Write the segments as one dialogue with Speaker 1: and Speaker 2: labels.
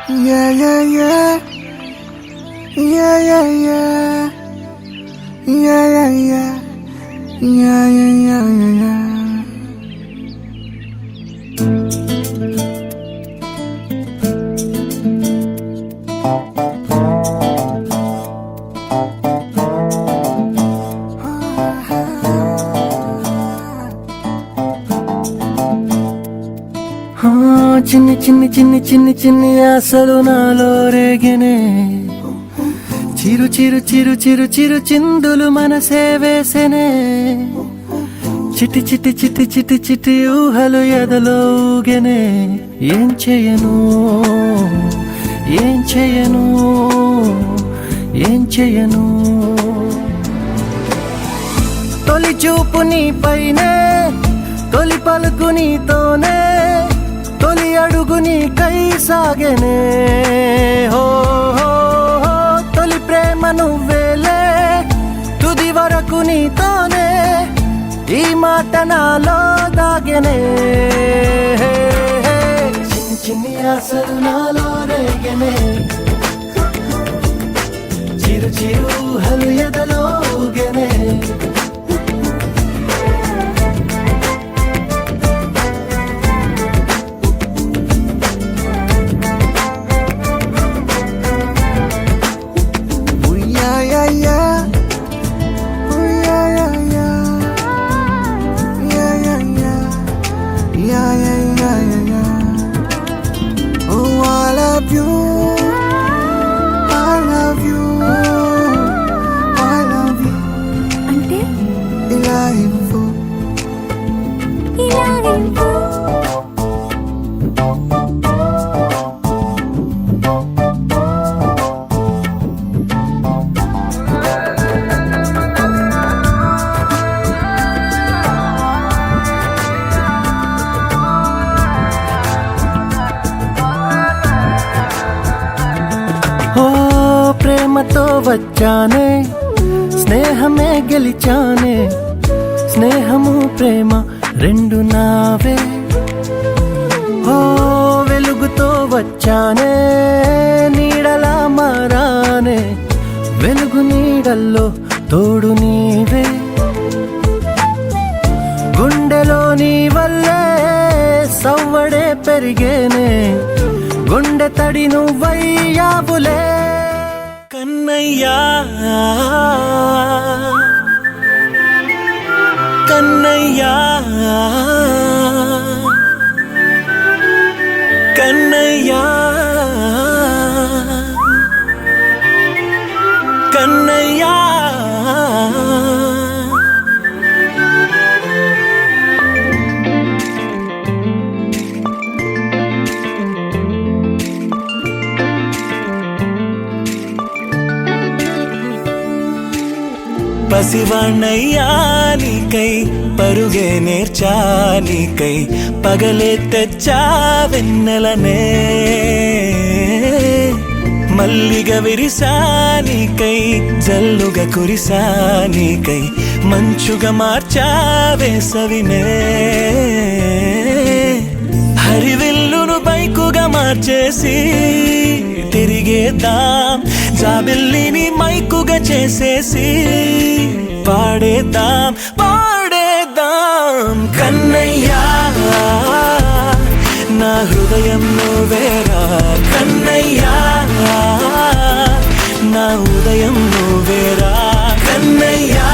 Speaker 1: Yeah, yeah, yeah. Yeah, yeah, yeah. Yeah, yeah, yeah. Yeah, yeah, yeah, yeah, yeah. చిన్ని చిన్ని చిన్ని చిన్ని చిన్ని ఆశలు నాలో రేగినే చిరు చిరు చిరు చిరు చిరు చిందులు మనసే వేసెనే చిటి చిటి చిటి చిటి చిటి ఊహలు ఎదలో ఊగెనే ఏం చేయను ఏం చేయను ఏం చేయను తొలి చూపు నీ పైనే తొలి పలుకు నీతోనే తొలి అడుగు నీకై సాగెనే హో హో హో తొలి ప్రేమ నువ్వేలే తుది వరకు నీతోనే ఈ మాట నాలో దాగెనే చిన్ని చిన్ని ఆశలు నాలో రేగెనే చిరు చిరు ఊహలు ఎదలో ఊగెనే ప్రేమతో వచ్చానే స్నేహమే గెలిచానే స్నేహము ప్రేమ రెండు నావే ఓ వెలుగుతో వచ్చానే నీడలా మారానే వెలుగు నీడల్లో తోడు నీవే గుండెలో నీ వల్లే సవ్వడే పెరిగేనే గుండె తడి నువ్వయ్యావులే కన్నయ్యా కన్నయ్యా కన్నయ్యా కన్నయ్యా పసివాణ్ణయ్యా నీకై పరుగే నేర్చానికై పగలే తెచ్చా వెన్నెలనే మల్లిగ విరిసానికై జల్లుగా కురిసానికై మంచుగా మార్చా వేసవినే హరివిల్లును బైకుగా మార్చేసి తిరిగేద్దాం జాబిల్లిని మైకుగా చేసేసి పాడేద్దాం పాడేద్దాం కన్నయ్యా నా హృదయం నువ్వేరా కన్నయ్యా నా ఉదయం నువ్వేరా కన్నయ్యా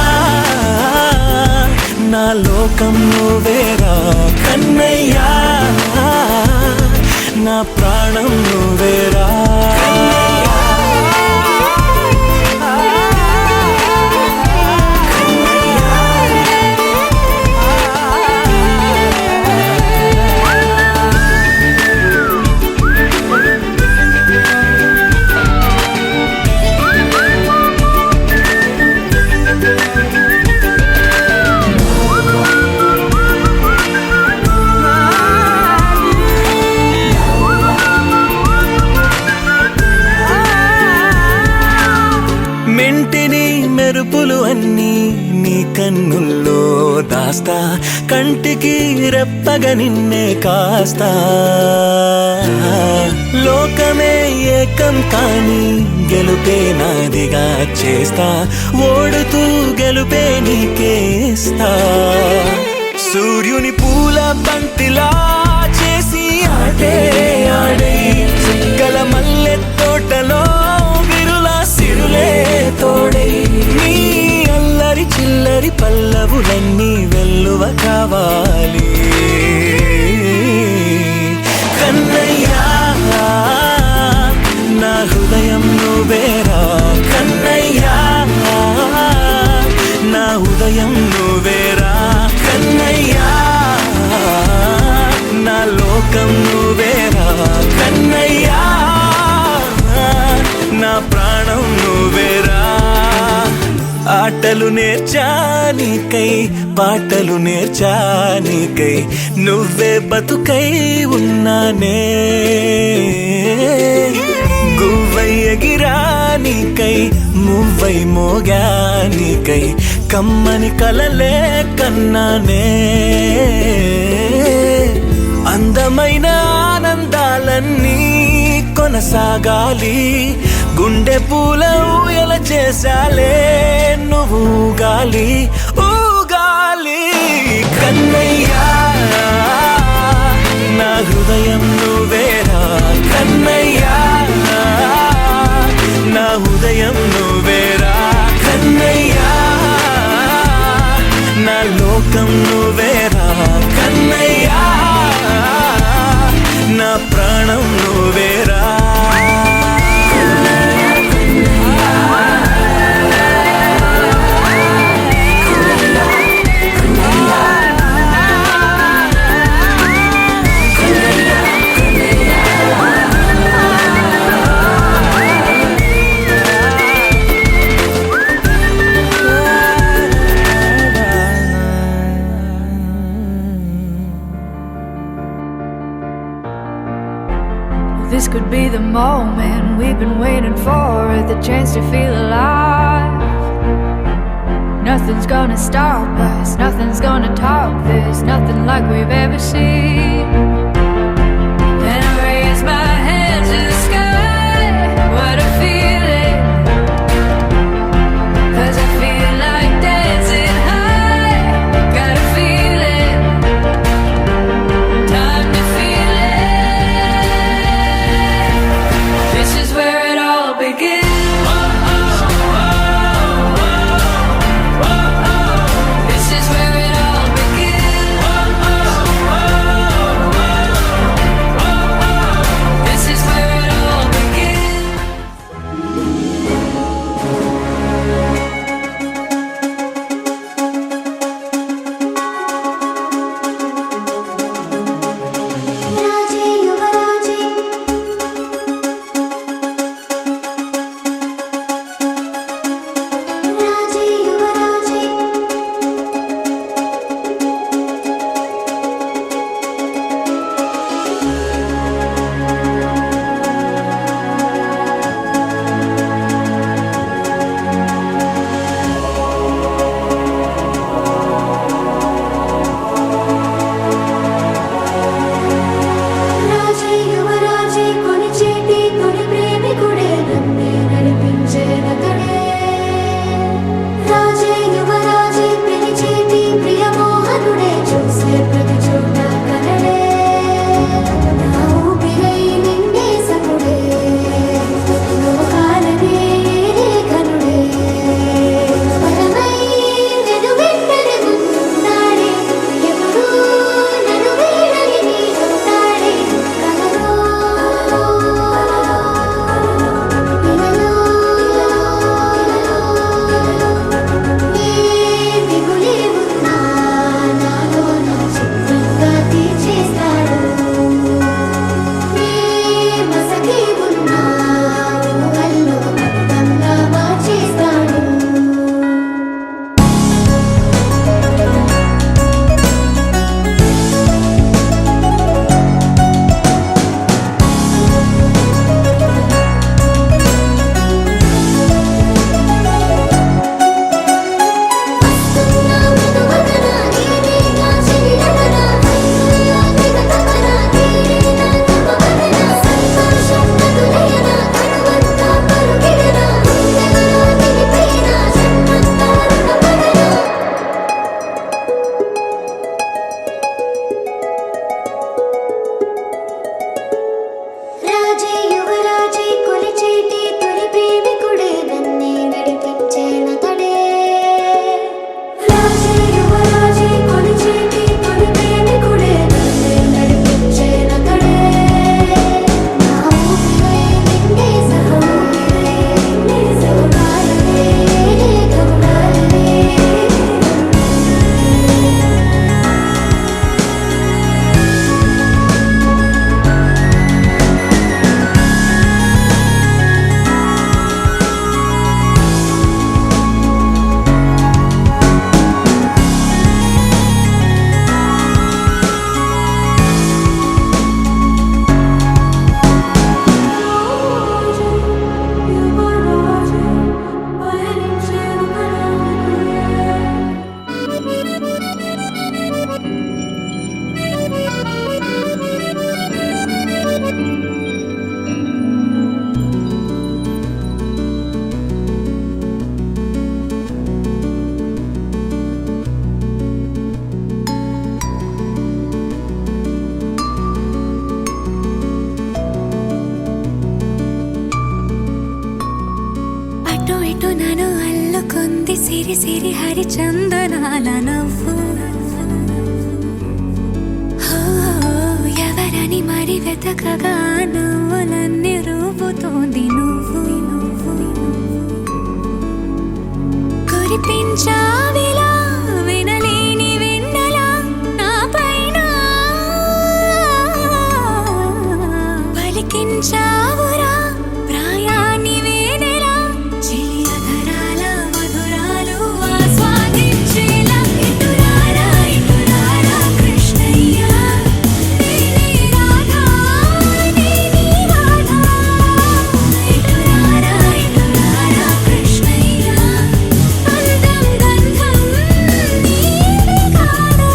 Speaker 1: నా లోకం నువ్వేరా కన్నయ్యా నా ప్రాణం నువ్వేరా దాస్తా కంటికి రెప్పగా నిన్నే కాస్తా లోకమే ఏకం కాని గెలుపే నాదిగా చేస్తా ఓడుతూ గెలుపే నీకేస్తా సూర్యుని పూల బంతిలా చేసి ఆడే ఆడే చుక్కల మల్లె తోటలో విరులా సిరులే తోడే నీ అల్లరి చిల్లరి పల్లవులన్నీ వెల్లువ కావాలి కన్నయ్యా నా హృదయం నువ్వేరా కన్నయ్యా నా హృదయం నువ్వేరా కన్నయ్యా నా లోకం నువ్వేరా కన్నయ్యా నా ప్రాణం నువ్వేరా ఆటలు నేర్చానికై పాటలు నేర్చానికై నువ్వే బతుకై ఉన్నానే గువ్వై ఎగిరానికై మువ్వై మోగానికై కమ్మని కలలే కన్నానే అందమైన ఆనందాలన్నీ కొనసాగాలి గుండె పూల ఊయల చేసాలే నువ్వు ఊగాలి ఊగాలి కన్నయ్యా నా హృదయం నువ్వేరా కన్నయ్యా నా హృదయం నువ్వేరా కన్నయ్యా నా లోకం నువ్వేరా కన్నయ్యా నా ప్రాణం నువ్వేరా
Speaker 2: This could be the moment we've been waiting for, the chance to feel alive. Nothing's gonna stop us, nothing's gonna top this, nothing like we've ever seen. And I raise my hands to the sky, what a feeling, 'cause I feel like dancing high, got a feeling, time to feel it. This is where it all begins. This is where it all begins.
Speaker 3: సిరి సిరి హరి చందనాల నవ్వు ఎవరని మరి వెతకగా నవ్వులన్నీ రూపుతోంది నువ్వు కురిపించావిలా వినలేని వెన్నెలా నా పైన పలికించావురా ప్రాయాన్ని వేనెలా చిలియధరాల మధురాలు ఆస్వాదించేలా ఇటురారా ఇటురారా కృష్ణయ్య నీని రాధా నీని రాధా ఇటురారా ఇటురారా కృష్ణయ్య అందం గంధం నీది కాదా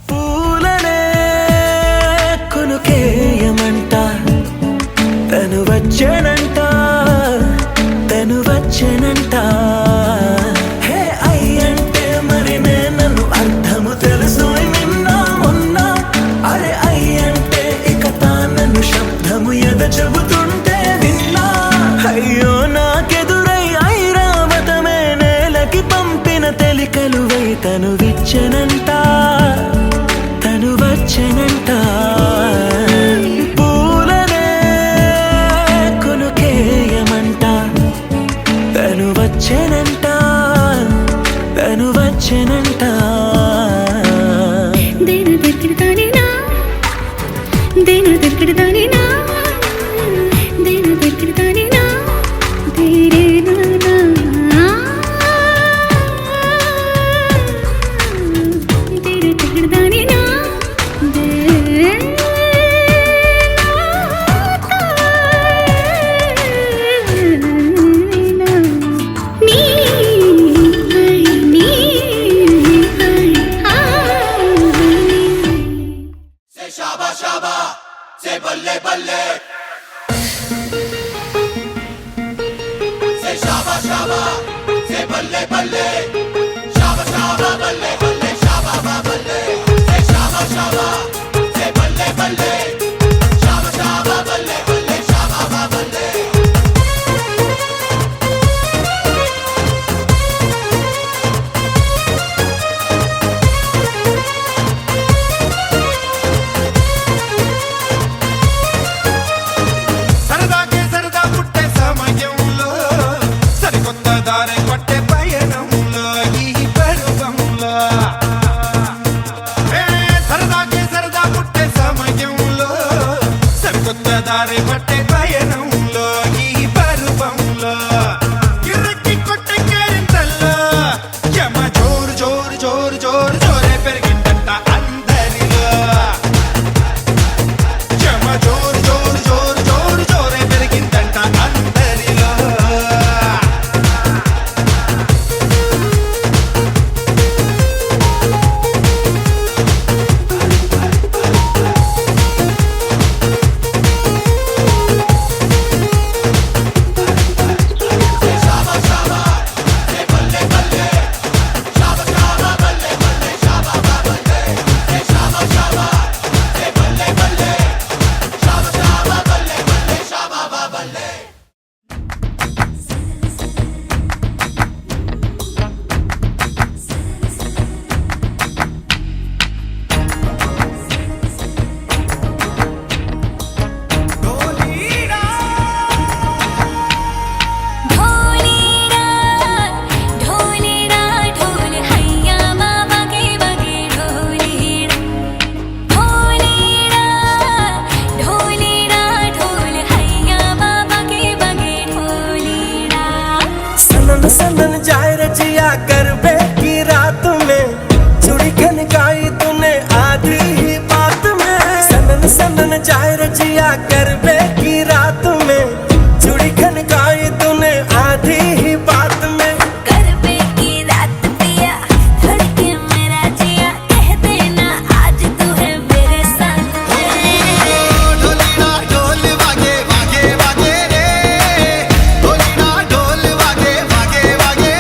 Speaker 1: పూలనే కొనుకేయమంట తను వచ్చేనంట తను వచ్చేనంట హే అయ్యంటే మరి నన్ను అర్థము తెలుసు నిన్న మొన్న అరే అయ్యంటే ఇక తానను శబ్దము ఎద చెబుతుంటే విన్నా అయ్యో నాకెదురై ఐరావతమే నేలకి పంపిన తెలికలువై తను విచ్చెనంట తను వచ్చెనంట పూలనే కొనుకేయమంట తను వచ్చెనంట తను వచ్చెనంట
Speaker 3: దేను దగ్గరదానినా దేను దగ్గరదానినా దేను దగ్గరదానినా దేరేనా దేను దగ్గరదానినా
Speaker 4: సరదాకే సరదా పుట్టే సమయంలో సరికొత్త దారి పట్టే పయనంలో ఈ పరువంలో సరదాకే సరదా పుట్టే సమయంలో సరికొత్త దారి పట్టే పయనంలో ఈ పరువంలో గిర్రకి కొట్టే కేరింతల్లో యమ జోరు జోరు జోరు జోరు జోరే పెరిగిందంట అందరిలో యమ జోరు జోరు జోరు జోరు జోరే పెరిగిందంట అందరిలో
Speaker 3: ढोलेरा ढोलेरा ढोल हैया बाबा के बगे ढोलेरा ढोलेरा ढोलेरा ढोल हैया बाबा के बगे ढोलेरा
Speaker 1: सनन सनन जाए रजिया गरबे की रात में चुड़ी खनकाई तूने आधी ही बात में सनन सनन जाए रजिया गरबे की रात में चुड़ी खनकाई तूने आधी ही बात में
Speaker 3: गरबे की रात पिया धड़के मेरा जिया कह देना आज तू है मेरे साथ
Speaker 4: ढोलीना ढोल वागे वागे वागे रे ढोलीना ढोल वागे वागे वागे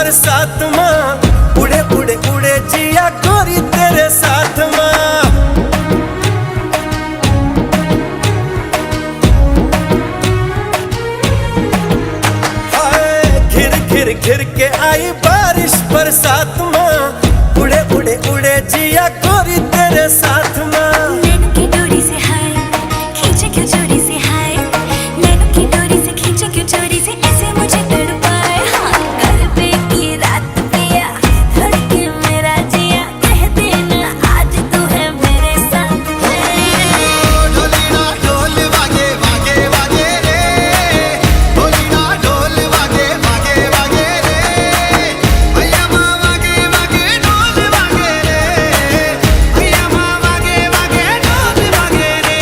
Speaker 1: बरसात माँ उड़े उड़े उड़े जिया गोरी तेरे साथ माँ घिर घिर के आई बारिश बरसात माँ उड़े उड़े उड़े जिया गोरी तेरे साथ माँ
Speaker 3: नैनों की डोरी से हाय खींचे क्यों चोरी से हाय नैनों की डोरी से खींचे क्यों चोरी से ऐसे मुझे तड़पाए हाँ घर पे की रात पिया धड़के मेरा जिया कह देना आज तू है मेरे साथ
Speaker 4: ढोली ना ढोल वागे वागे वागे रे ढोली ना ढोल वागे वागे वागे रे भैया माँ वागे वागे ढोल वागे रे भैया माँ वागे वागे ढोल वागे रे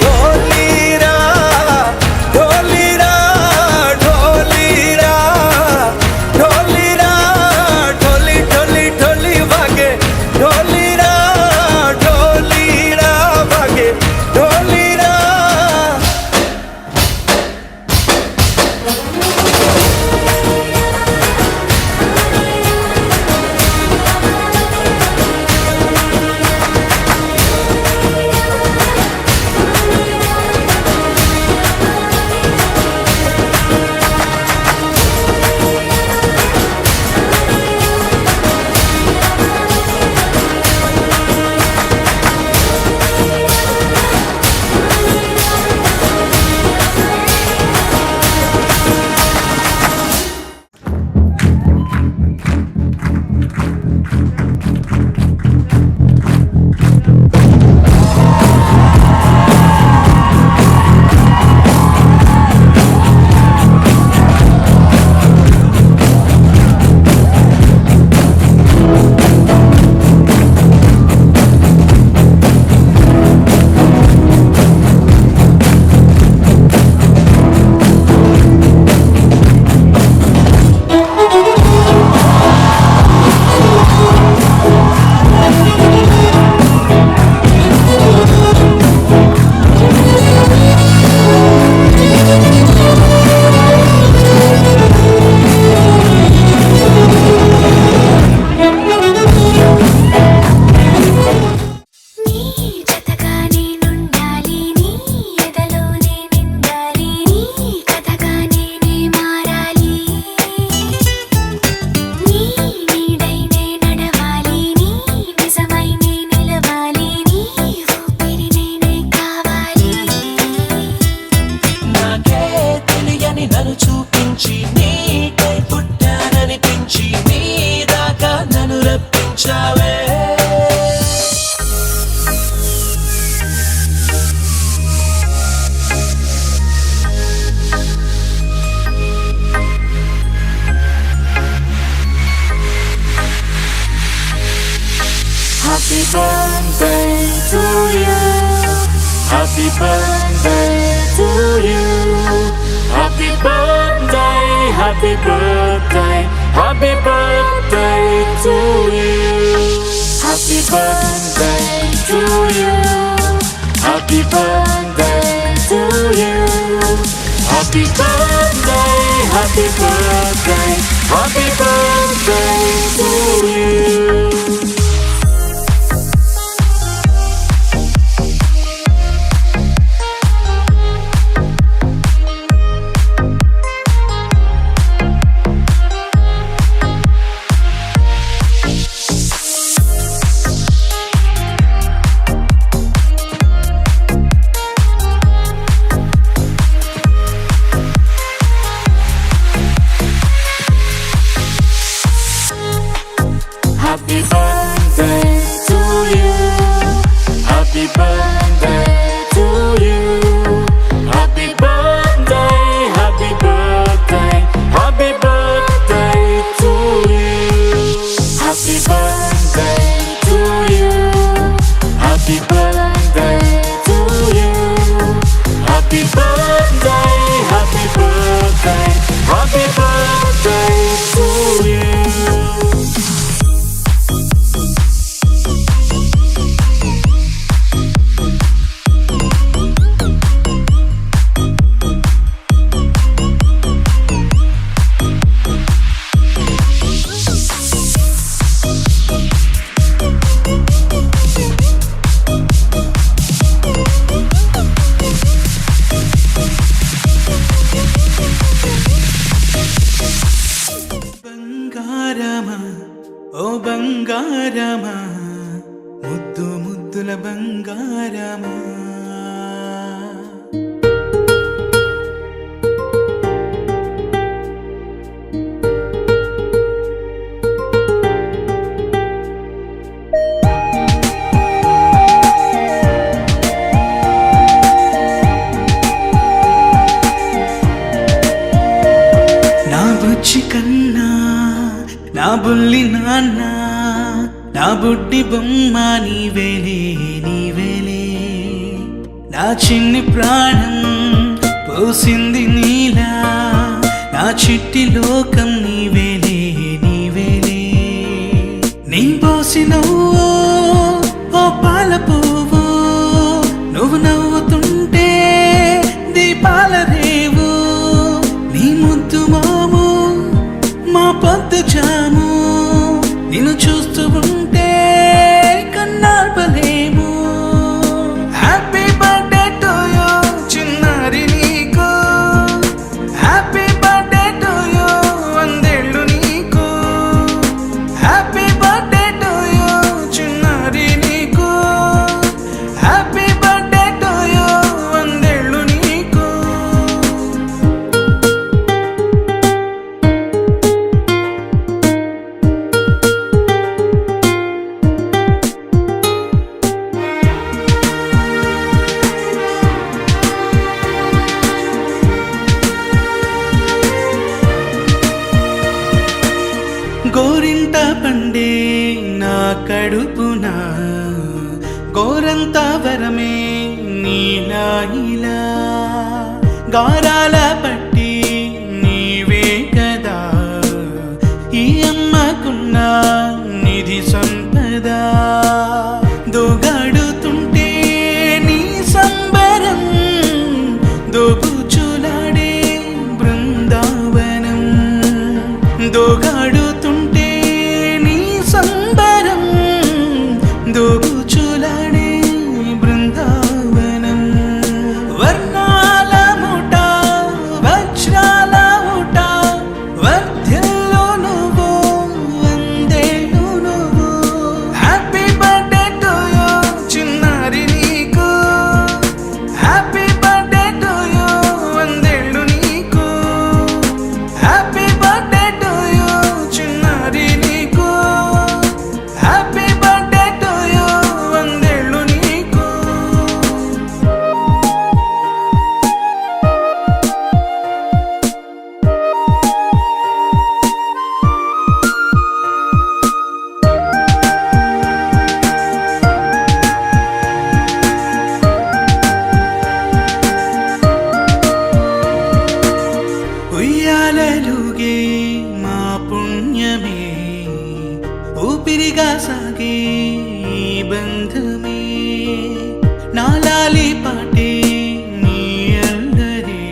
Speaker 1: ढोलीरा ढोलीरा ढोलीरा ढोलीरा ढोली ढोली ढोली वागे ढोलीरा ढोलीरा वागे ढोलीरा
Speaker 3: నీ జతగా నేనుండాలి నీ ఎదలోనే నిండాలి నీ కథగా నేనే మారాలి నీ నీడై నే నడవాలి నీ నిజమై నే నిలవాలి నీ ఊపిరి నేనే కావాలి
Speaker 5: నాకే తెలియని నన్ను చూపించి నీకై పుట్టాననిపించి నీ దాకా నన్ను రప్పించావే Happy birthday to you. Happy birthday to you. Happy birthday, happy birthday, happy birthday to you. Happy birthday to you. Happy birthday to you. Happy birthday, happy birthday, happy birthday to you. Happy birthday to you. Happy birthday to you. Happy birthday, happy birthday, happy birthday to you. Happy birthday to you. Happy birthday to you. Happy birthday, happy birthday, happy birthday to you.
Speaker 6: ముద్దుల బంగారమా. నా బుజ్జి కన్నా నా బుల్లి నాన్న నా బుడ్డి బొమ్మ నీవేలే నీవేలే. నా చిన్ని ప్రాణం పోసింది నీలా నా చిట్టి లోకం నీవేలే నీవేలే. నీ పోసినవో ఓ పాల పువ్వు నువ్వు నవ్వుతుంటే దీపాల రేవు. నీ ముద్దు మోము మా పొద్దు జాము నిన్ను చూస్తూ ఉంటే కన్నార్పలేము. హ్యాపీ బర్త్డే టు యూ చిన్నారి నీకు. హ్యాపీ బర్త్డే టు యూ వందేళ్ళు నీకు. హ్యాపీ బర్త్డే టు యూ చిన్నారి నీకు. హ్యాపీ బర్త్డే టు యూ వందేళ్ళు నీకు. గోరింట పండే నా కడుపున గోరంత వరమే నీలా ఇలా. గారాల పట్టి నీవే కదా ఈ అమ్మకున్న నిధి సంపద. దోగాడుతుంటే నీ సంబరం దోబుచులాడే బృందావనం. దోగాడుతుంటే నీ సంబరం దోబుచులాడే బృందావనం. వర్ణాల ముఠ వజ్రాల ఊట వర్ధ్యల్లో నువ్వు వందేళ్ళు నువ్వు. హ్యాపీ బర్త్డే టు యూ చిన్నారి నీకు. హ్యాపీ బర్త్డే టు యూ వందేళ్ళు నీకు. హ్యాపీ బర్త్డే టు యూ చిన్నారి నీకు. హ్యాపీ బర్త్డే టు యూ వందేళ్ళు నీకు. ఉయ్యాలలుగే మా పుణ్యమే ఊపిరిగా సాగే ఈ బంధమే. నాలాలి పాటే నీ అల్లరే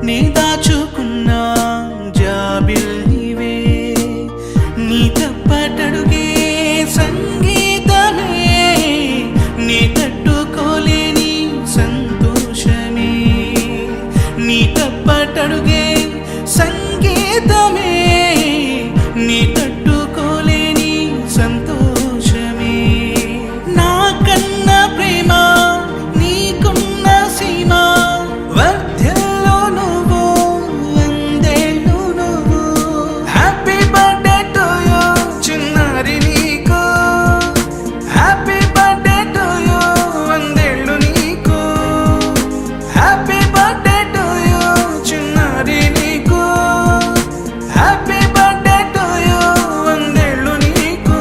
Speaker 6: నే దాచుకున్న జాబిల్లివే. నీ తప్పటడుగే సంగీతమే నీ తట్టుకోలేని సంతోషమే. నీ తప్పటడుగే సంగీతమే నీ తట్టుకోలేని సంతోషమే. నా కన్న ప్రేమ నీకున్న సీమ వర్ధ్యల్లో నువ్వు వందేళ్ళు నువ్వు. హ్యాపీ బర్త్డే టు యూ చిన్నారి నీకు. హ్యాపీ బర్త్డే టు యూ వందేళ్ళు నీకు. హ్యాపీ బర్త్డే టు యూ చిన్నారి నీకు. హ్యాపీ బర్త్డే టు యూ వందేళ్ళు నీకు.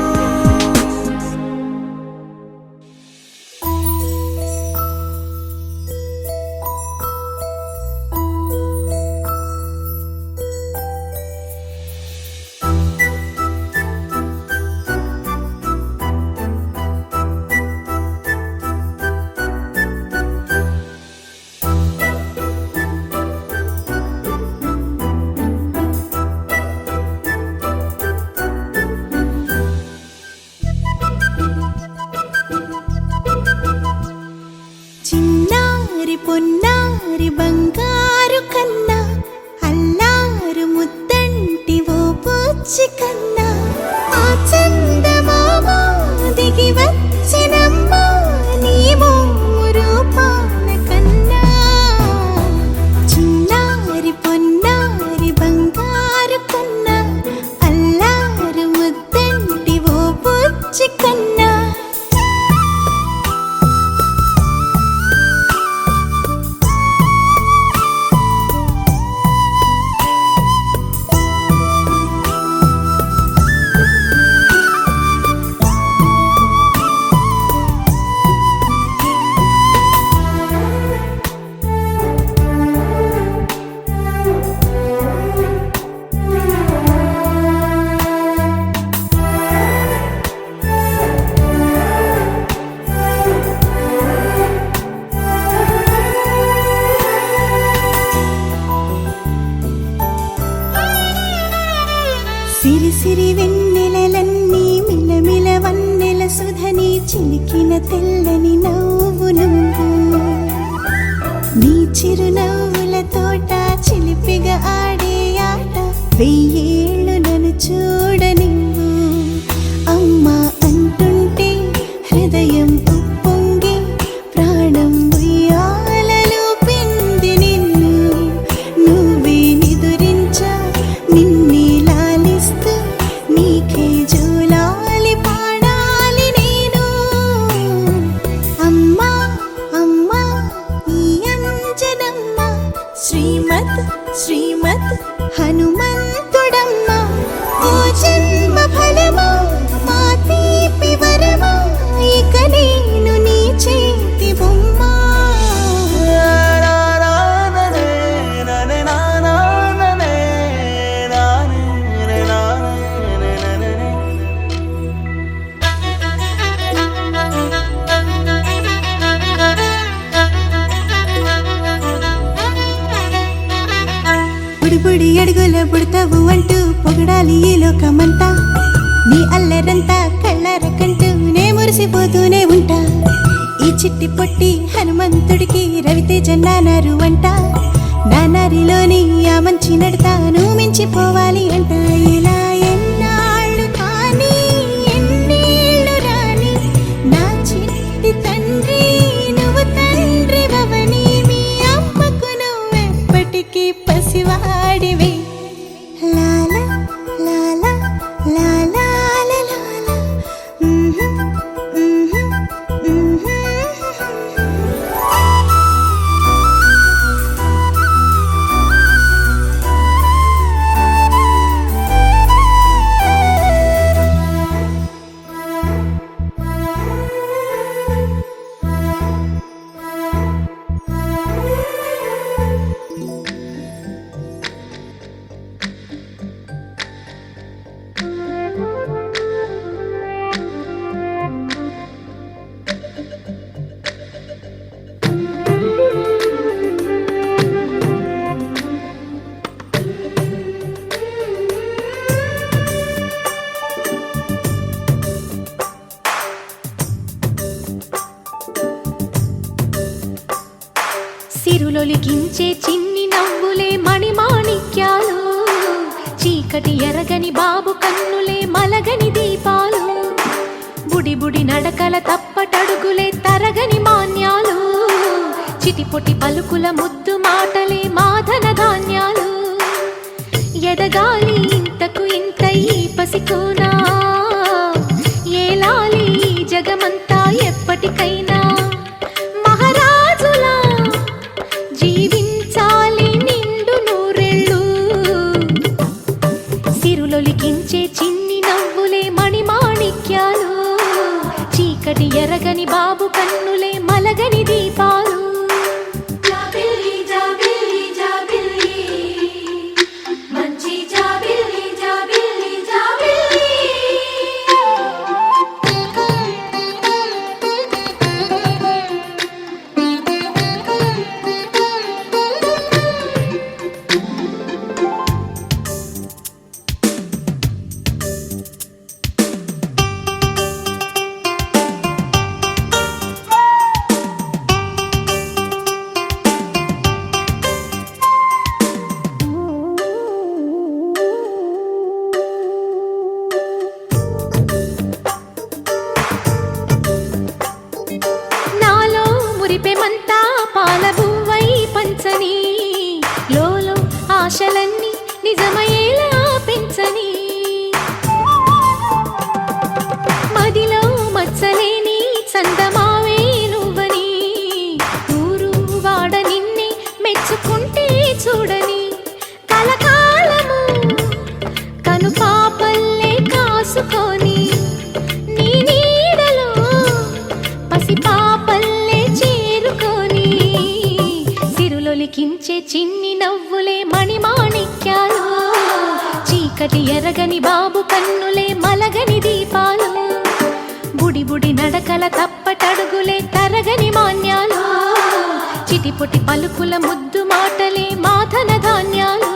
Speaker 3: చిన్నారి పొన్నారి బంగారు కన్నా అల్లారు ముద్దంటి ఓ బుజ్జి కన్నా. ఆ చందమామ దిగి వచ్చినమ్మ
Speaker 7: తెల్లని నవ్వు నువ్వు నీ చిరునవ్వుల తోట చిలిపిగా ఆడే ఆట వెయ్యేళ్ళు నన్ను చూడనివ్వు అమ్మా అంటుంటే హృదయం ఉప్పొంగి ప్రాణం ఉయ్యాలలో పిండి నిన్ను నువ్వే నిదురించా నిన్నే లాలిస్తూ నీకే జోలాలి పాడాలి నేను అమ్మా అమ్మా ఈ అంజనమ్మ శ్రీమత్ శ్రీమత్ హనుమంతుడమ్మ ఓ జన్మ ఫలమా మా తీపి వరమా ఇక నేను నీ చేతి బొమ్మ బుడి అడుగుల బుడతావు అంటూ పొగడాలి ఈ లోకమంతా నీ అల్లరంతా కళ్ళారకంటూ నే మురిసిపోతూనే ఉంటా ఈ చిట్టి పొట్టి హనుమంతుడికి రవితేజ నానారు అంట నానారిలోని ఆ మంచి నడతాను మించిపోవాలి అంట ఇలా ఎన్నాళ్ళు కానీ ఎన్నేళ్ళు రాని నా చిట్టి తండ్రి నువ్వు తండ్రి భవని మీ అమ్మకు నువ్వెప్పటికీ పసివాడివే లాలా లాలా లాలా లాలా సిరులొలికించే చిన్ని నవ్వులే మణిమాణిక్యాలు చీకటి ఎరగని బాబు కన్నులే మలగని దీపాలు బుడి బుడి నడకల తప్పటడుగులే తరగని మాన్యాలు చిటిపొటి పలుకుల ముద్దు మాటలే మాధన ధాన్యాలు ఎదగాలి ఇంతకు ఇంత ఈ పసికోనా ఏలాలి జగమంతా ఎప్పటికైనా మహారాజులా జీవించాలి నిండు నూరెళ్ళు సిరులొలికించే చిన్ని నవ్వులే మణిమాణిక్యాలు చీకటి ఎరగని బాబు కన్నులే మలగని దీపాలు జాబిల్లి జాబిల్లి జాబిల్లి మంచి జాబిల్లి జాబిల్లి జాబిల్లి నాలో మురిపెమంతా పాలబువ్వై పంచని లోలో ఆశలన్నీ నిజమయ్యేలా పెంచని మదిలో మచ్చలేని చందమావే నువ్వని ఊరు వాడ నిన్నే మెచ్చుకుంటే చూడని కలకాలము కను పాపల్లే కాసుకొని నీ నీడలో పసిపాపల్లే చేరుకొని సిరులొలికించే చిన్ని నవ్వులే మణిమాణిక్యాలు చీకటి ఎరగని బాబు కన్నులే మలగని దీపాలు బుడి బుడి నడకల తప్పటడుగులే తరగని మాన్యాలు చిటిపొటి పలుకుల ముద్దు మాటలే మాధన ధాన్యాలు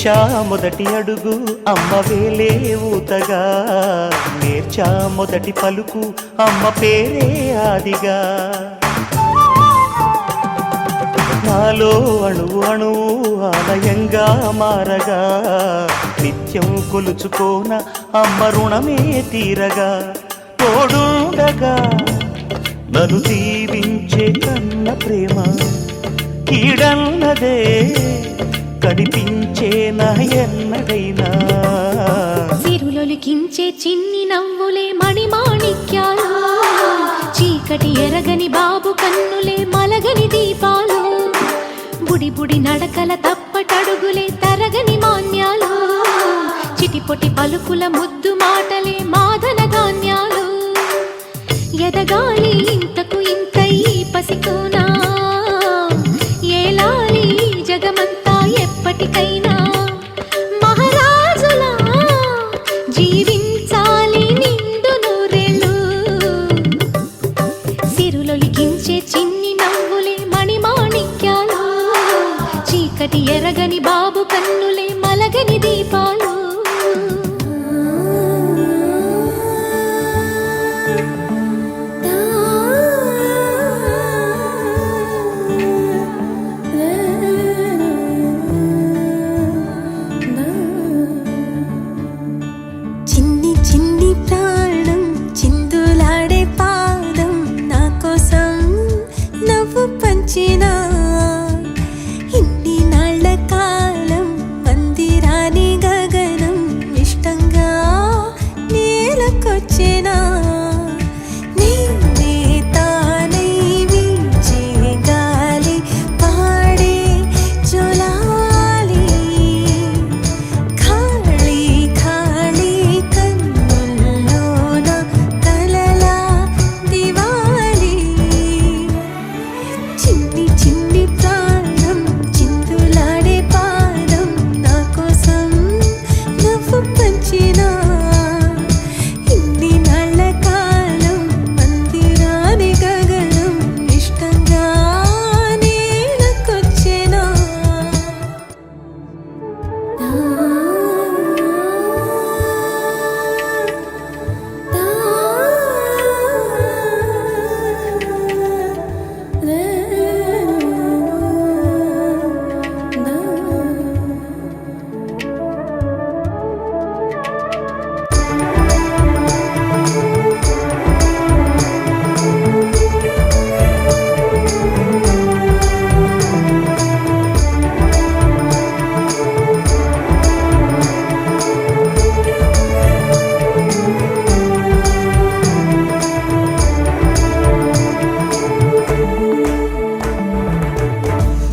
Speaker 1: వేశా మొదటి అడుగు అమ్మ వేలే ఊతగా, నేర్చా మొదటి పలుకు అమ్మ పేరే ఆదిగా. నాలో అణువు అణువు ఆలయంగా మారగా, నిత్యం కొలుచుకోన అమ్మ రుణమే తీరగా. తోడుండగా నన్ను దీవించే కన్న ప్రేమ కీడన్నదే కనిపించే నా ఎన్నడైనా.
Speaker 7: సిరులొలికించే చిన్ని నవ్వులే మణిమాణిక్యాలు, చీకటి ఎరగని బాబు కన్నులే మలగని దీపాలు. బుడి బుడి నడకల తప్పటడుగులే తరగని మాన్యాలు, చిటిపొటి పలుకుల ముద్దు మాటలే మాదన ధాన్యాలు. ఎదగాలి ఇంతకు ఇంత ఈ పసికోనా, ఏలాలి జగమంతా ఎప్పటికైనా. మహారాజులా జీవించాలి నిండు నూరేళ్ళు, సిరులొలికించే చిన్ని నవ్వులే మణిమాణిక్యాలు, చీకటి ఎరగని బాబు కన్నులే మలగని దీపాలు.
Speaker 3: చిన్ని చిన్ని ప్రాణం చిందులాడే పాదం నా కోసం నవ్వు పంచినా. ఇన్ని నాళ్ళ కాలం మందిరాని గగనం ఇష్టంగా నేలకొచ్చినా. నేనే తానై వీచే గాలి పాడే జోలాలి. ఖాళీ ఖాళీ కన్నుల్లోన కలలా దివాలి. చిన్ని చిన్ని ప్రాణం చిందులాడే పాదం నా కోసం నవ్వు పంచినా. ఇన్ని నాళ్ళ కాలం మందిరాని గగనం ఇష్టంగా నేలకొచ్చినా.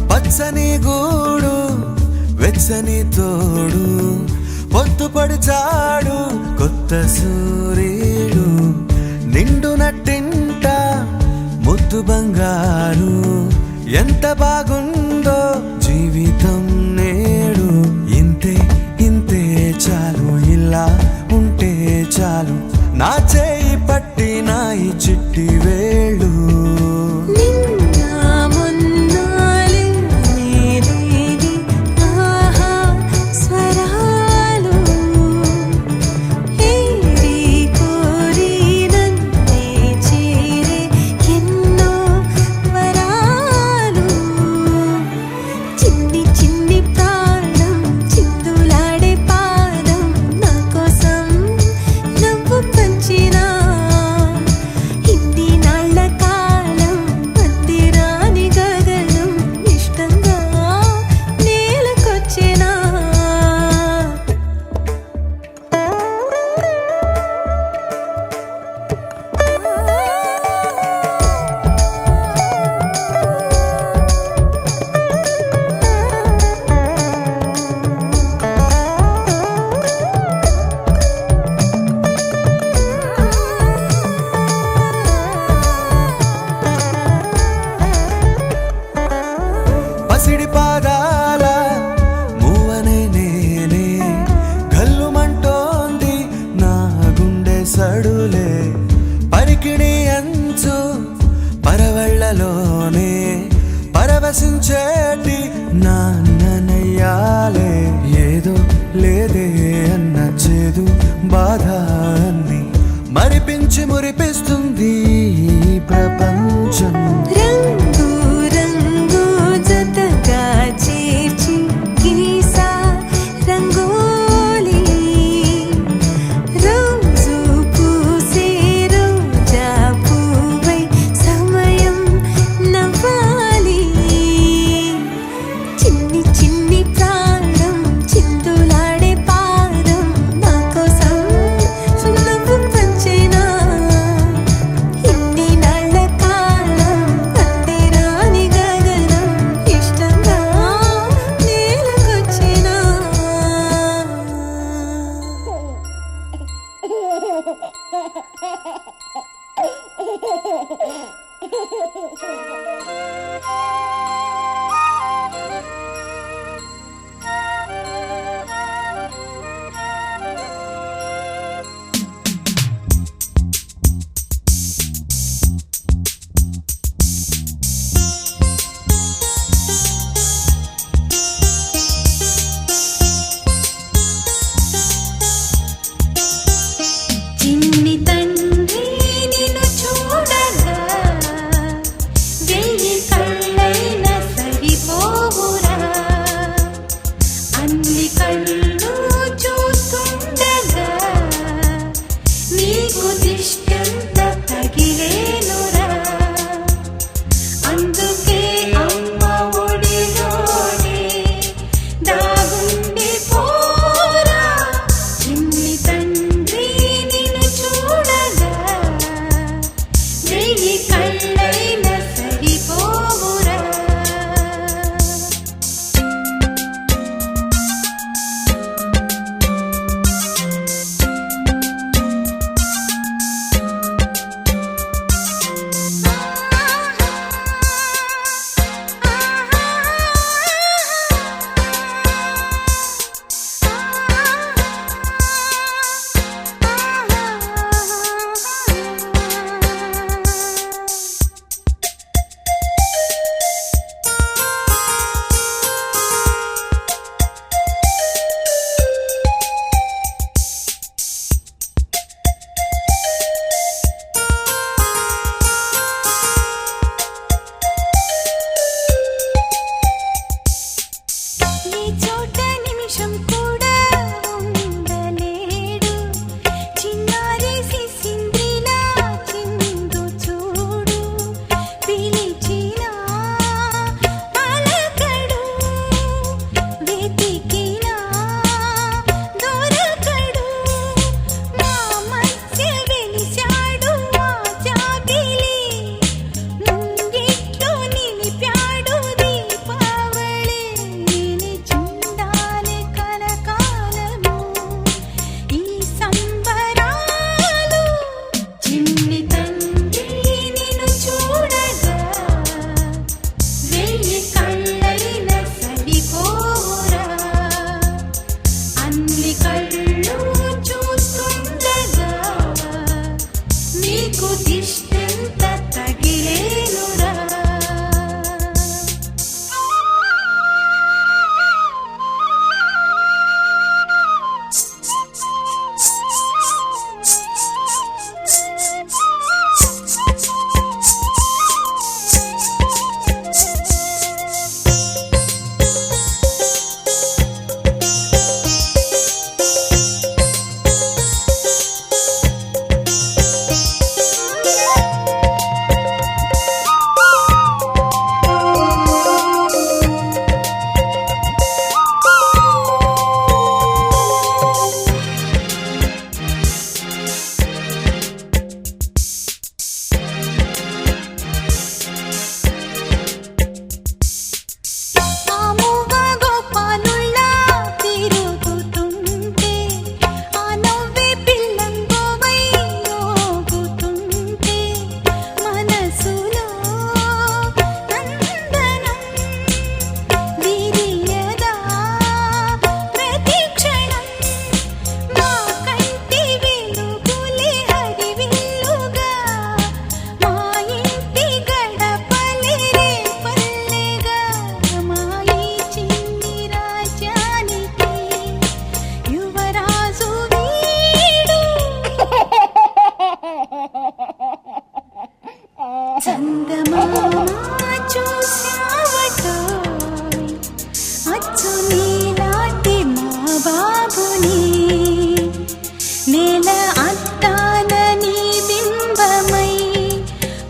Speaker 4: పచ్చని గూడు వెచ్చని తోడు, పొద్దు పడుచాడు కొత్త సూర్యుడు. నిండు నట్టింట ముద్దు బంగారు, ఎంత బాగుందో జీవితం నేడు. ఇంతే ఇంతే చాలు, ఇలా ఉంటే చాలు, నా చేయి పట్టి నా ఈ చిట్టి వేళ్ళు.
Speaker 3: నిన్న మొన్నాలే నేనేది ఆహా స్వరాలు, ఏరి కోరి నన్నే చేరే ఎన్నో వరాలు.
Speaker 1: అన్న చేదు బాధ అన్ని మరిపించి మురిపిస్తుంది ఈ ప్రపంచం.
Speaker 3: రంగు రంగు జతగా చేర్చి గీసా రంగోలి రోజు పూసే రోజా పువ్వై సమయం నవ్వాలి. చిన్ని చిన్ని ప్రాణం చిందులాడే పాదం నా కోసం నవ్వు పంచేనా. ఇన్ని నాళ్ళ కాలం అందేరాని గగనం ఇష్టంగా నేలకొచ్చినా. చిన్ని తండ్రి నిన్ను చూడగా వెయ్యి కళ్ళైనా సరిపోవురా. అన్ని కళ్ళు చూస్తుండగా నీకు దిష్టంత తగిలేనురా. అందుకే అమ్మ ఒడిలోనే దాగుండి పోరా. చిన్ని తండ్రి నిన్ను చూడగా వెయ్యి కళ్ళైనా సరిపోవురా. ఈ చోట నిమిషం కూడా ఉండలేడు. చిన్నారి సిసింద్రిలా చిందు చూడు. పిలిచినా పలకడు, వెతికినా దొరకడు. మా మధ్య వెలిశాడు ఆ జాబిలి. ముంగిట్లో నిలిపాడు దీపావళి. నిలిచుండాలి కలకాలము ఈ సంబరాలు. చిన్ని తండ్రి నిన్ను చూడగా వెయ్యి కళ్ళైనా సరిపోరా. అన్ని కళ్ళు చూస్తుండగా నీకు దిష్టంత తగిలేనురా. చూసావటోయ్ అచ్చు నీలాంటి మా బాబుని నేల అద్దాన నీ బింబమై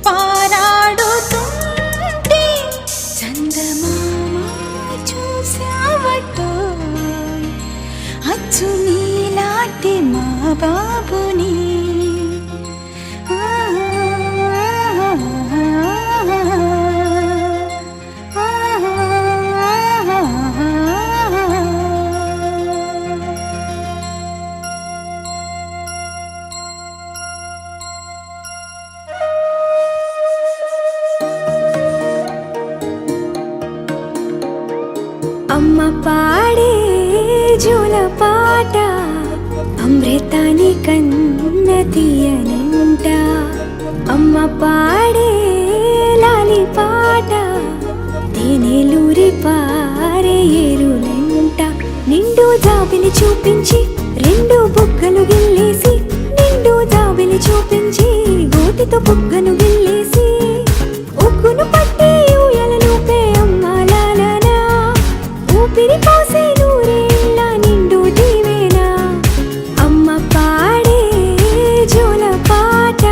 Speaker 3: పారాడుతుంటే చందమామ చూసావటోయ్ అచ్చు నీలాంటి మా బాబుని అమ్మ పాడే జోల పాట అమృతాని కన్న తీయనంట అమ్మ పాడే లాలి పాట తేనెలూరి పారే ఏరులంట నిండు జాబిలి చూపించి రెండు బుగ్గలు గిల్లేసి నిండు జాబిలి చూపించి గోటితో బుగ్గను గిల్లేసి ఉగ్గును పట్టి ఊయలలోపే అమ్మ లాలనా ఊపిరి పోసే నూరేళ్ళ నిండు దీవేనా అమ్మ పాడే జోల పాట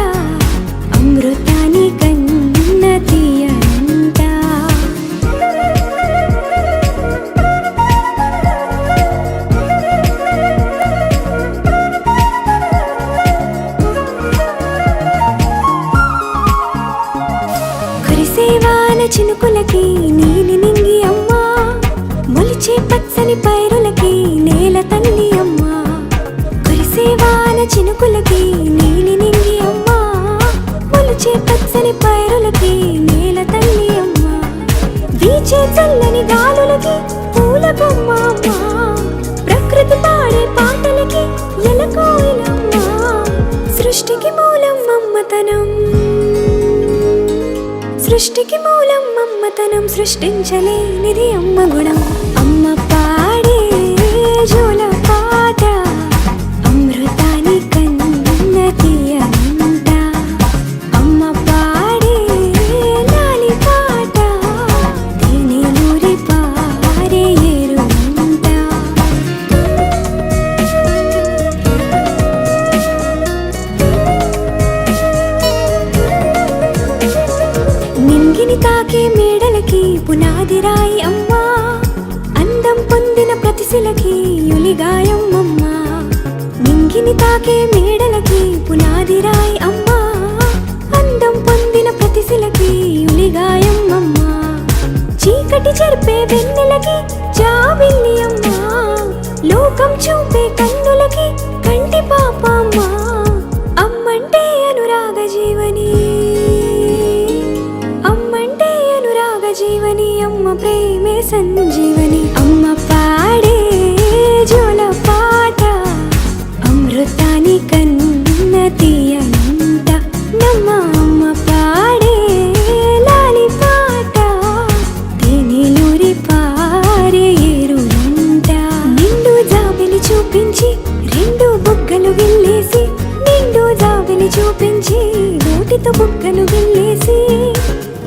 Speaker 3: అమృతాని కన్న తీయంట కురిసేవాన చినుకులకి నీలి నింగి అమ్మా మొలిచే పచ్చని పైరులకి నేల తల్లి అమ్మా కురిసేవాన చినుకులకి నీలి నింగి అమ్మా మొలిచే పచ్చని పైరులకి నేల తల్లి అమ్మా వీచే చల్లని గాలులకి పూల బొమ్మ అమ్మా ప్రకృతి పాడే పాటలకి ఎలకోయిలమ్మా సృష్టికి మూలం మమ్మతనం సృష్టికి మూలం మమ్మతనం సృష్టించలేనిది అమ్మ గుణం అమ్మ పాడే జోల పాట అమృతాని కన్న తీయనంట అమ్మ పాడే లాలి పాట తేనెలూరి పారే ఏరులంట నింగిని తాకే మేడలకి పునాది రాయి అమ్మా అందం పొందిన ప్రతిశిలకి యులిగాయం అమ్మా నింగిని తాకే మేడలకి పునాది రాయి అమ్మా అందం పొందిన ప్రతిశిలకి యులిగాయం అమ్మా చీకటి చెరిపే వెన్నెలకి జాబిల్లి అమ్మా లోకం చూపే కన్నులకి కంటి పాప అమ్మా అమ్మంటే అనురాగ జీవని అమ్మంటే అనురాగ జీవని అమ్మ ప్రేమే సంజీవని అమ్మ పాడే జోల పాట అమృతాని కన్న తీయనంట నమ్మ అమ్మ పాడే లాలి పాట తేనెలూరి పారే ఏరులంట నిండు జాబిలి చూపించి రెండు బుగ్గలు గిల్లేసి నిండు జాబిలి చూపించి నోటితో బుగ్గను గిల్లేసి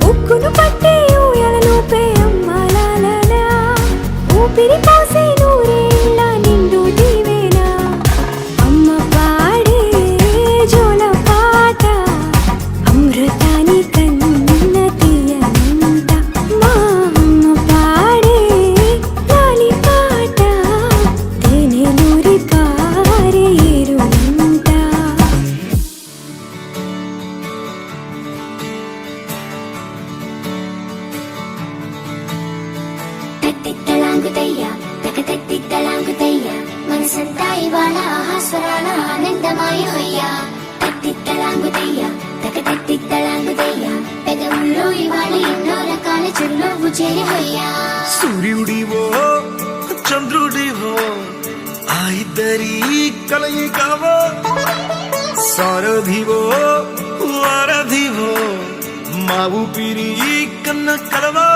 Speaker 3: ఉక్కును పట్టే ఊయలలోపే అమ్మ లాలనా ఊపిరి పోసే నూరేళ్ళ నిండు దీవేనా అమ్మ పాడే జోల పాట అమృతాని కన్న తీయనంట మా అమ్మ పాడే లాలి పాట తేనెలూరి పారే ఏరులంట
Speaker 8: తట్టిత్తలాంగుతయ్య తకతట్టిత్తలాంగుతయ్య మనసంతా ఇవాళ ఆహాస్వరాల ఆనందమాయ హొయ్యా తట్టిత్తలాంగుతయ్య తకతట్టిత్తలాంగుతయ్య పెదవుల్లో ఇవాళ ఎన్నో రకాల చిరునవ్వు చేరి హొయ్యా
Speaker 1: సూర్యుడివో చంద్రుడివో ఆ ఇద్దరి కలయికవో సారథివో వారధివో మా ఊపిరి కన్న కలవో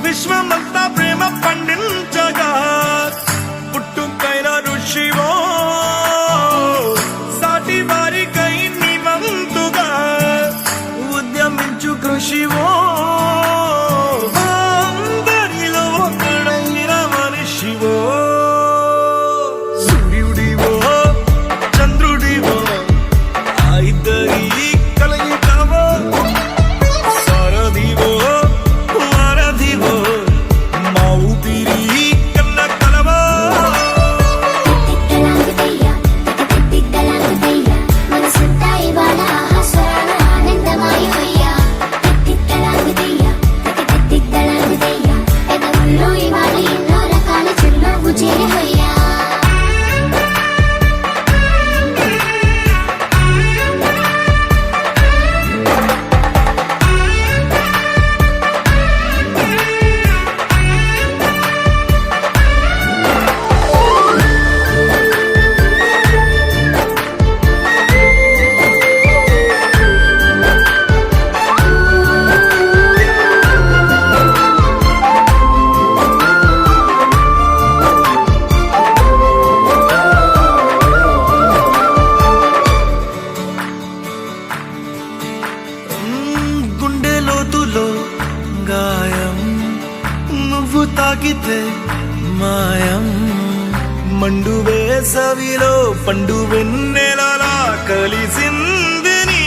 Speaker 1: విశ్వమంతా ప్రేమ పండించగా పుట్టుకైన ఋషివో సాటి వారికై నివంతుగా ఉద్యమించ మండు వేసవిలో పండు వెన్నెలలా కలిసింది నీ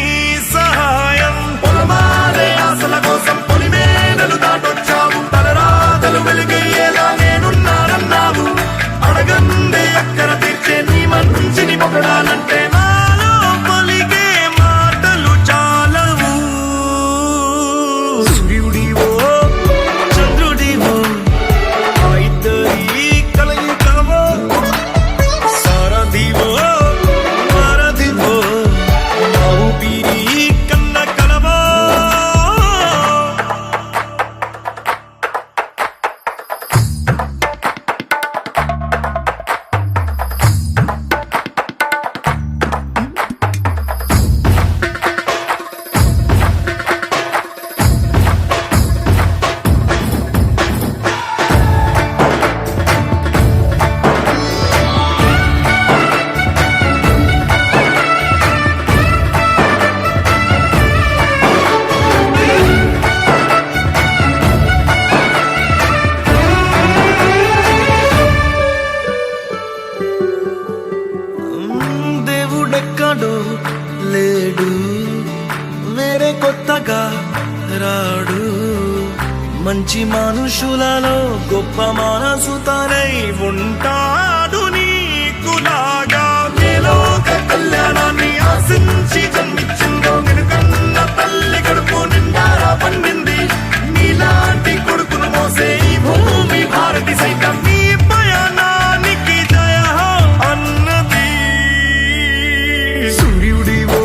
Speaker 1: సహాయం. పొలమారే ఆశల కోసం పొలిమేనలు దాటొచ్చావు, తలరాతలు వెలుగయ్యేలా నేనున్నానన్నావు. అడగందే అక్కర తీర్చే నీ మంచిని పొగడాలంటే నాలో పలికే మాటలు చాలవు. సూర్యుడివో చంద్రుడివో ఆ ఇద్దరి కలయికవో, సారథివో వారధివో నా ఊపిరి కన్న కలవో. దేవుడెక్కడో లేడు, వేరే కొత్తగా రాడు. మంచి మనుషులలో గొప్ప మనసు తనై ఉంటాడు నీకులాగా. నేలోక కళ్యాణాన్ని ఆశించి జన్మించిందో నిన్నుకన్న తల్లి కడుపు నిండారా పండింది. నీలాంటి కొడుకును మోసే ఈ భూమి భారతి సైతం నీ పయనానికి జయ అన్నది. సూర్యుడివో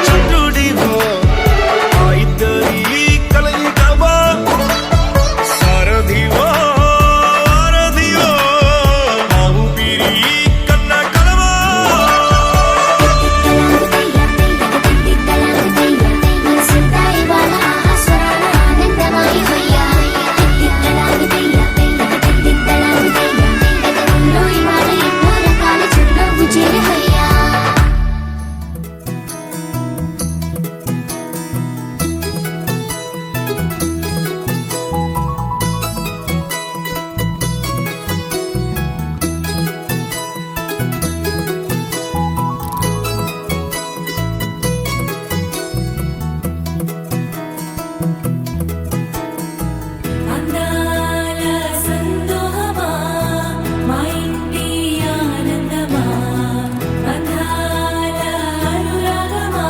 Speaker 1: చంద్రుడివో ఆ ఇద్దరి కలయికవో, సారథివో వారధివో నా ఊపిరి కన్న కలవో.
Speaker 8: మనసంతా ఇవాళ ఆస్వరాల ఆనందమాయి హొయ్యా. తిట్టలాగుతయ్యా తిట్టలాగుతయ్యా గగనంలో ఇవాళ ఎన్నో రకాల చిరునవ్వు చేరి హొయ్యా.
Speaker 3: అందాల సందోహమా మా ఇంటి ఆనందమా, అందాల అనురాగమా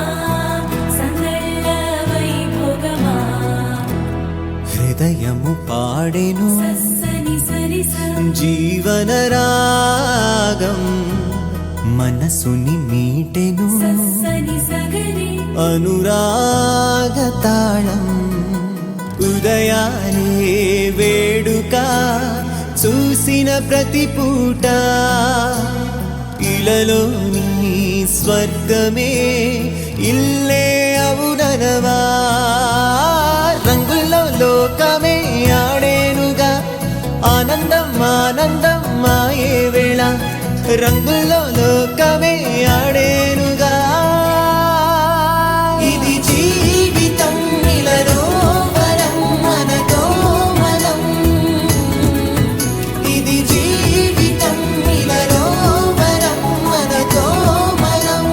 Speaker 3: సందళ్ళ వైభోగమా.
Speaker 1: హృదయము పాడెను
Speaker 3: సని సరి
Speaker 1: జీవన రాగం, మనసుని మీటెను
Speaker 3: సని సగరి
Speaker 1: అనురాగ తాళం. ఉదయాలే వేడుక చూసిన ప్రతి పూట, ఇలలోని స్వర్గమే ఇల్లే అవుననవా. రంగుల్లో లోకమే ఆడేనుగా, ఆనందం ఆనందం మాయే వేళ. రంగుల్లో లోకమే ఆడేనుగా. ఇది జీవితం ఇలలో వరం మనతో మనం. ఇది జీవితం ఇలలో వరం మనతో మనం.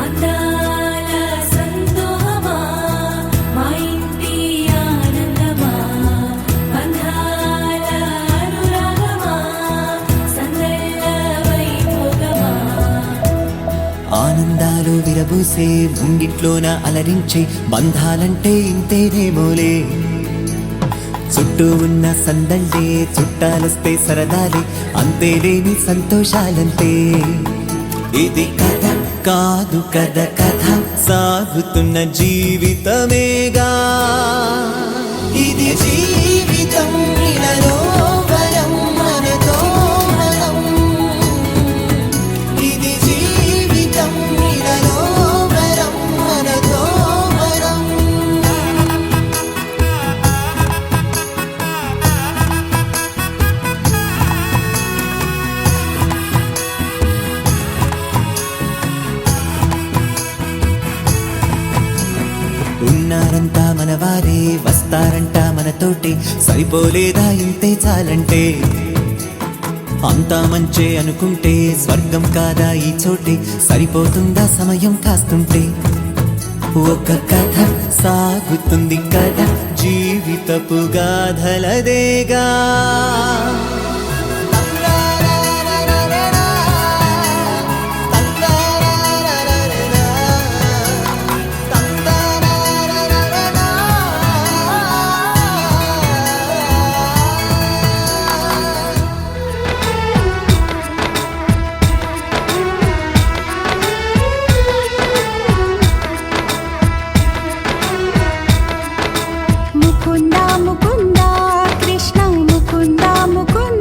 Speaker 3: అందాల సందోహమా మా ఇంటి ఆనందమా, అందాల అనురాగమా సందళ్ళ వైభోగమా.
Speaker 1: ఆనందాలు విరబూసే ముంగిట్లోన అలరించే బంధాలంటే ఇంతేనేమోలే. చుట్టూ ఉన్న సందళ్ళే చుట్టాలొస్తే సరదాలే, అంతేలేని సంతోషాలంతే. ఇది కథ కాదు కథ కథ సాగుతున్న జీవితమేగా. ఇది జీవితం ఇలలో వరం మనతో మనం. ఇది జీవితం ఇలలో వరం మనతో మనం. ఉన్నారంతా మనవారే, వస్తారంట మనతోటి, సరిపోలేదా ఇంతే చాలంటే. అంతా మంచే అనుకుంటే స్వర్గం కాదా ఈ చోటే, సరిపోతుందా సమయం కాస్తుంటే. ఒక కథ సాగుతుంది కదా జీవితపు గాథలదేగా.
Speaker 3: ముకుందా ముకుందా కృష్ణ ముకుందా ముకుందా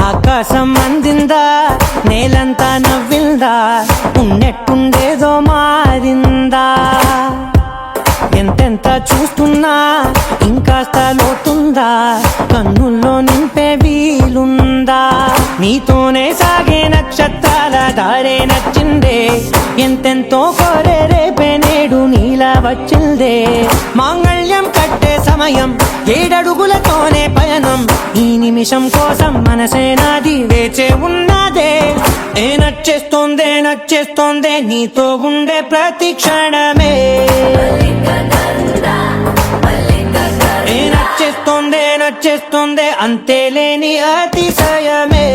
Speaker 1: ఆకాశం అందిందా నేలంతా నవ్విందా ఉన్నట్టుండేదో మారిందా ఎంతెంత చూస్తున్నా ఇంకాస్త లోతుందా కన్నుల్లో నింపే వీలుందా నీతోనే సాగే నక్షత్రాల దారే నచ్చిందే ఎంతెంతో కోరే రేపే నేడు నీలా వచ్చిందే మాంగళ్యం కట్టే సమయం 7 అడుగులతోనే పయనం ఈ నిమిషం కోసం మనసే నాది వేచే ఉన్నదే ఏ నచ్చేస్తోందే నీతో ఉండే ప్రతి క్షణమే ఏ నచ్చేస్తోందే అంతే లేని అతిశయమే